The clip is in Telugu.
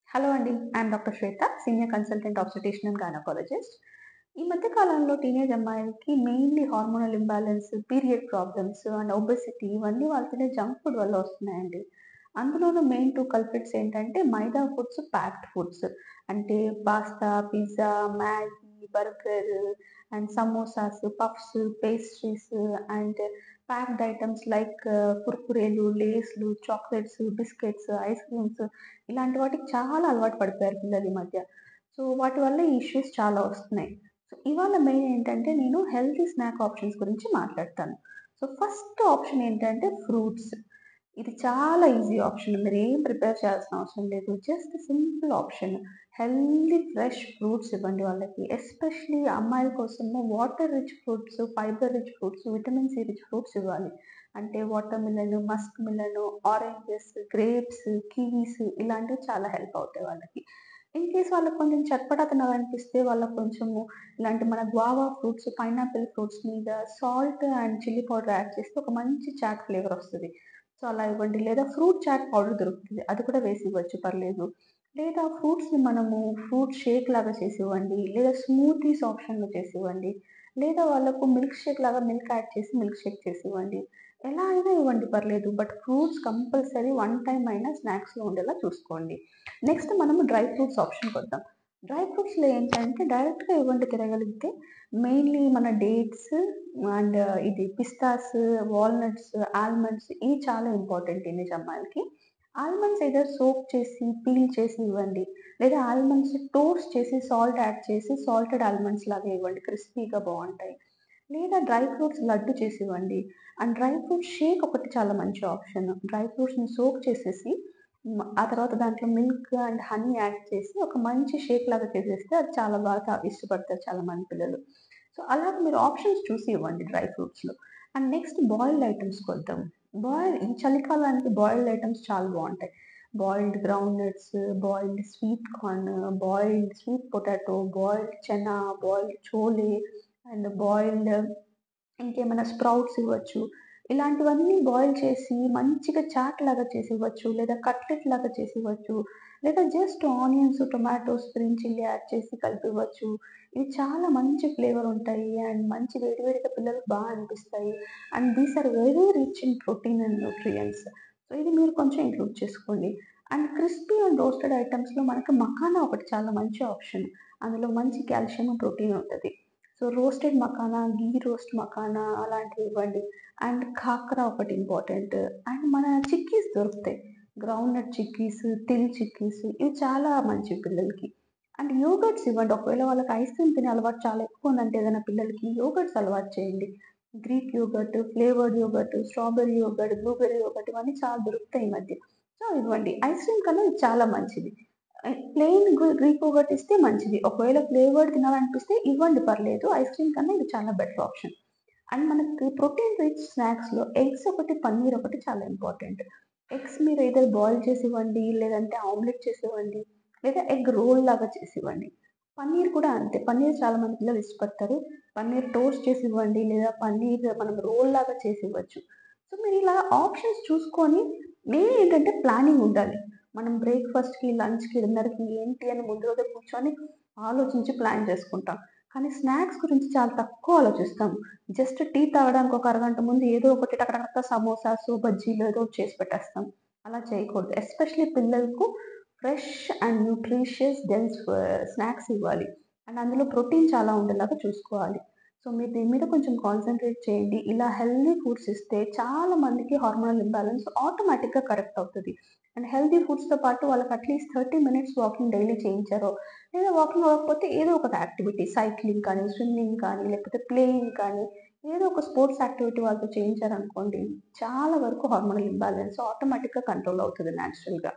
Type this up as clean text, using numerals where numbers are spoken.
హలో అండి. I'm doctor Shweta, senior consultant obstetrician and gynaecologist. ఈ మధ్య కాలంలో టీనేజ్ అమ్మాయిలకి mainly hormonal imbalance, period problems and obesity ఇవన్నీ వాళ్ళు తినే జంక్ ఫుడ్ వల్ల వస్తున్నాయండి. అందులోనూ మెయిన్ 2 కల్ప్రిట్స్ ఏంటంటే మైదా ఫుడ్స్, ప్యాక్డ్ ఫుడ్స్. అంటే pasta, pizza, Maggi, burger and samosas, puffs, pastries and packed items like కుర్కురేలు, లేస్‌లు, చాక్లెట్స్, బిస్కెట్స్, ఐస్ క్రీమ్స్ ఇలాంటి వాటికి చాలా అలవాటు పడిపోయారు పిల్లలు ఈ మధ్య. సో, వాటి వల్ల ఈ ఇష్యూస్ చాలా వస్తున్నాయి. సో, ఇవాళ మెయిన్ ఏంటంటే నేను హెల్తీ స్నాక్ ఆప్షన్స్ గురించి మాట్లాడతాను. సో, ఫస్ట్ ఆప్షన్ ఏంటంటే ఫ్రూట్స్. ఇది చాలా ఈజీ ఆప్షన్. మీరేం ప్రిపేర్ చేయాల్సిన అవసరం లేదు. Just simple option. Healthy fresh fruits ఇవ్వండి వాళ్ళకి. ఎస్పెషల్లీ అమ్మాయిల కోసము water rich fruits, fibre rich fruits, vitamin C rich fruits ఇవ్వాలి. అంటే watermelon, muskmelon, oranges, grapes, kiwis ఇలాంటివి చాలా హెల్ప్ అవుతాయి వాళ్ళకి. ఇన్ కేస్ వాళ్ళకి కొంచెం చట్పటా తినాలనిపిస్తే వాళ్ళకి కొంచెము ఇలాంటి మన గ్వావా ఫ్రూట్స్, పైనాపిల్ ఫ్రూట్స్ మీద salt and chilli powder add చేస్తే ఒక మంచి చాట్ ఫ్లేవర్ వస్తది. సో, అలా ఇవ్వండి. లేదా ఫ్రూట్ చాట్ పౌడర్ దొరుకుతది. అది కూడా వేసి ఇవ్వచ్చు పర్లేదు. లేదా ఫ్రూట్స్‌ని మనము ఫ్రూట్ షేక్ లాగా చేసివ్వండి. లేదా స్మూతీస్ ఆప్షన్‌లో చేసివ్వండి. లేదా వాళ్ళకు మిల్క్ షేక్ లాగా మిల్క్ యాడ్ చేసి మిల్క్ షేక్ చేసివ్వండి. ఎలా అయినా ఇవ్వండి పర్లేదు. But fruits compulsory one time అయినా స్నాక్స్‌లో ఉండేలా చూసుకోండి. నెక్స్ట్ మనము డ్రై ఫ్రూట్స్ ఆప్షన్‌కొద్దాం. డ్రై ఫ్రూట్స్‌లో ఏంటంటే డైరెక్ట్‌గా ఇవ్వండి తినగలిగితే. మెయిన్‌లీ మన డేట్స్ అండ్ ఇది పిస్తాస్, వాల్‌నట్స్, ఆల్మండ్స్ ఇవి చాలా ఇంపార్టెంట్ టీనేజ్ అమ్మాయిలకి. ఆల్మండ్స్ ఎయిదర్ సోక్ చేసి, పీల్ చేసి ఇవ్వండి. లేదా ఆల్మండ్స్ టోస్ట్ చేసి, సాల్ట్ యాడ్ చేసి, సాల్టెడ్ ఆల్మండ్స్ లాగా ఇవ్వండి. క్రిస్పీగా బావుంటాయి. లేదా డ్రై ఫ్రూట్స్ లడ్డు చేసివ్వండి. అండ్ డ్రై ఫ్రూట్ షేక్ ఒకటి చాలా మంచి ఆప్షన్. డ్రై ఫ్రూట్స్‌ని సోక్ చేసేసి ఆ తర్వాత దాంట్లో మిల్క్ అండ్ హనీ యాడ్ చేసి ఒక మంచి షేక్ లాగా చేసేస్తే అది చాలా బాగా ఇష్టపడతారు చాలామంది పిల్లలు. సో, అలాగ మీరు ఆప్షన్స్ చూసి ఇవ్వండి డ్రై ఫ్రూట్స్‌లో. అండ్ నెక్స్ట్ బాయిల్డ్ ఐటెమ్స్‌కొద్దాం. ఈ చలికాలానికి బాయిల్డ్ ఐటెమ్స్ చాలా బావుంటాయి. Boiled ground nuts, boiled sweet corn, boiled sweet potato, boiled chana, boiled chole and boiled ఇంకేమైనా స్ప్రౌట్స్ ఇవ్వచ్చు. ఇలాంటివన్నీ బాయిల్ చేసి మంచిగా చాట్ లాగా చేసివ్వచ్చు. లేదా కట్లెట్ లాగా చేసివ్వచ్చు. లేదా just onions, tomatoes, green chilli add చేసి కలిపివ్వచ్చు. ఇవి చాలా మంచి ఫ్లేవర్ ఉంటాయి. అండ్ మంచి వేడి వేడిగా పిల్లలకి అనిపిస్తాయి. And these are very rich in protein and nutrients. So, ఇది మీరు కొంచెం ఇంక్లూడ్ చేసుకోండి. అండ్ క్రిస్పీ అండ్ రోస్టెడ్ ఐటెమ్స్‌లో మనకి మకానా ఒకటి చాలా మంచి ఆప్షన్. అందులో మంచి కాల్షియం, ప్రోటీన్ ఉంటది. So, roasted makhana, ghee roast makhana అలాంటివి ఇవ్వండి. అండ్ ఖాక్రా ఒకటి ఇంపార్టెంట్. అండ్ మన చిక్కీస్ దొరుకుతాయి. గ్రౌండ్‌నట్ చిక్కీస్, తిల్ చిక్కీస్ ఇవి చాలా మంచివి పిల్లలకి. అండ్ యోగర్ట్స్ ఇవ్వండి. ఒకవేళ వాళ్ళకి ఐస్ క్రీమ్ తినే అలవాటు చాలా ఎక్కువ ఉందంటే ఏదైనా పిల్లలకి యోగర్ట్స్ అలవాటు చేయండి. Greek yoghurt, flavoured yoghurt, strawberry yoghurt, blueberry yoghurt ఇవన్నీ చాలా దొరుకుతాయి ఈ మధ్య. సో, ఇవ్వండి. ఐస్ క్రీమ్ కన్నా ఇది చాలా మంచిది. ప్లెయిన్ గ్రీక్ యోగర్ట్ ఇస్తే మంచిది. ఒకవేళ ఫ్లేవర్డ్ తినాలనిపిస్తే ఇవ్వండి పర్లేదు. ఐస్ క్రీమ్ కన్నా ఇది చాలా బెటర్ ఆప్షన్. అండ్ మనకి ప్రోటీన్ రిచ్ స్నాక్స్‌లో ఎగ్స్ ఒకటి, పన్నీర్ ఒకటి చాలా ఇంపార్టెంట్. ఎగ్స్ మీరు ఎయిదర్ బాయిల్ చేసివ్వండి, లేదంటే ఆమ్లెట్ చేసివ్వండి, లేదా ఎగ్ రోల్ లాగా చేసివ్వండి. పన్నీర్ కూడా అంతే. పన్నీర్ చాలా మంది పిల్లలు ఇష్టపడతారు. పన్నీర్ టోస్ట్ చేసివ్వండి, లేదా పన్నీర్ మనం రోల్ లాగా చేసివ్వచ్చు. సో, మీరు ఇలా ఆప్షన్స్ చూసుకొని మెయిన్ ఏంటంటే ప్లానింగ్ ఉండాలి. మనం బ్రేక్‌ఫాస్ట్‌కి, లంచ్‌కి, డిన్నర్‌కి ఏంటి అని ముందు రోజే కూర్చొని ఆలోచించి ప్లాన్ చేసుకుంటాం. కానీ స్నాక్స్ గురించి చాలా తక్కువ ఆలోచిస్తాం. జస్ట్ టీ తాగడానికి ఒక అరగంట ముందు ఏదో ఒకటి టక టక టక సమోసాసు, బజ్జీలు ఏదో ఒకటి చేసి పెట్టేస్తాం. అలా చేయకూడదు. ఎస్పెషల్లీ పిల్లలకు fresh and nutritious dense snacks ఇవ్వాలి. అండ్ అందులో ప్రోటీన్ చాలా ఉండేలాగా చూసుకోవాలి. సో, మీరు దీని మీద కొంచెం కాన్సంట్రేట్ చేయండి. ఇలా హెల్తీ ఫుడ్స్ ఇస్తే చాలా మందికి హార్మోనల్ ఇంబాలెన్స్ ఆటోమేటిక్‌గా కరెక్ట్ అవుతది. అండ్ హెల్తీ ఫుడ్స్‌తో పాటు వాళ్ళకి అట్‌లీస్ట్ 30 మినిట్స్ వాకింగ్ డైలీ చేయించారో, లేదా వాకింగ్ అవ్వకపోతే ఏదో ఒక యాక్టివిటీ సైక్లింగ్ కానీ, స్విమ్మింగ్ కానీ, లేకపోతే ప్లేయింగ్ కానీ, ఏదో ఒక స్పోర్ట్స్ యాక్టివిటీ వాళ్ళతో చేయించారనుకోండి, చాలా వరకు హార్మోనల్ ఇంబాలెన్స్ ఆటోమేటిక్‌గా కంట్రోల్ అవుతది నేచురల్‌గా.